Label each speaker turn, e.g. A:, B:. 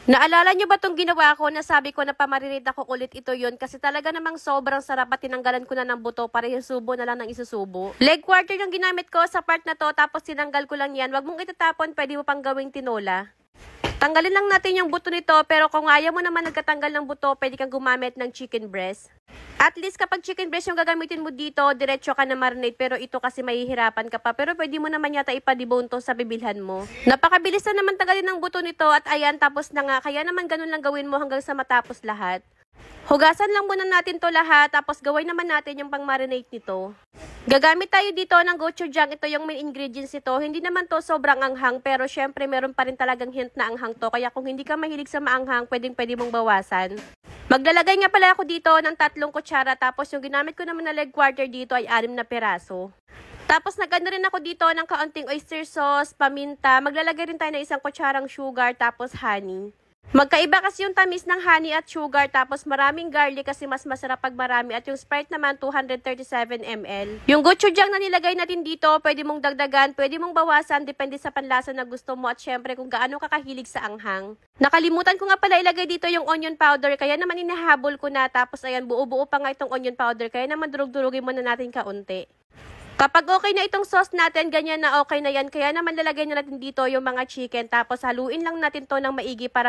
A: Naalala nyo ba itong ginawa ko na sabi ko na pamarinate ako ulit ito yun kasi talaga namang sobrang sarap at tinanggalan ko na ng buto para isusubo na lang ng isusubo. Leg quarter yung ginamit ko sa part na to tapos tinanggal ko lang yan. Wag mong itatapon, pwede mo pang gawing tinola. Tanggalin lang natin yung buto nito pero kung ayaw mo naman nagkatanggal ng buto, pwede kang gumamit ng chicken breast. At least kapag chicken breast yung gagamitin mo dito, diretso ka na marinate pero ito kasi mahihirapan ka pa. Pero pwede mo naman yata ipadibone to sa bibilhan mo. Napakabilis na naman tanggalin ng buto nito at ayan tapos na nga. Kaya naman ganun lang gawin mo hanggang sa matapos lahat. Hugasan lang muna natin to lahat tapos gawin naman natin yung pang-marinate nito. Gagamit tayo dito ng gochujang. Ito yung main ingredients ito. Hindi naman to sobrang anghang pero syempre meron pa rin talagang hint na anghang to. Kaya kung hindi ka mahilig sa maanghang, pwede mong bawasan. Maglalagay nga pala ako dito ng 3 kutsara tapos yung ginamit ko naman na leg quarter dito ay 6 na piraso. Tapos nagano rin ako dito ng kaunting oyster sauce, paminta. Maglalagay rin tayo ng 1 kutsarang sugar tapos honey. Magkaiba kasi yung tamis ng honey at sugar tapos maraming garlic kasi mas masarap pag marami at yung Sprite naman 237 ml. Yung gochujang na nilagay natin dito, pwede mong dagdagan, pwede mong bawasan, depende sa panlasa na gusto mo at syempre kung gaano ka kahilig sa anghang. Nakalimutan ko nga pala ilagay dito yung onion powder kaya naman inahabol ko na tapos ayan buo-buo pa nga itong onion powder kaya naman durug-durugin muna natin kaunti. Kapag okay na itong sauce natin, ganyan na okay na yan. Kaya naman lalagay na natin dito yung mga chicken. Tapos haluin lang natin to ng maigi para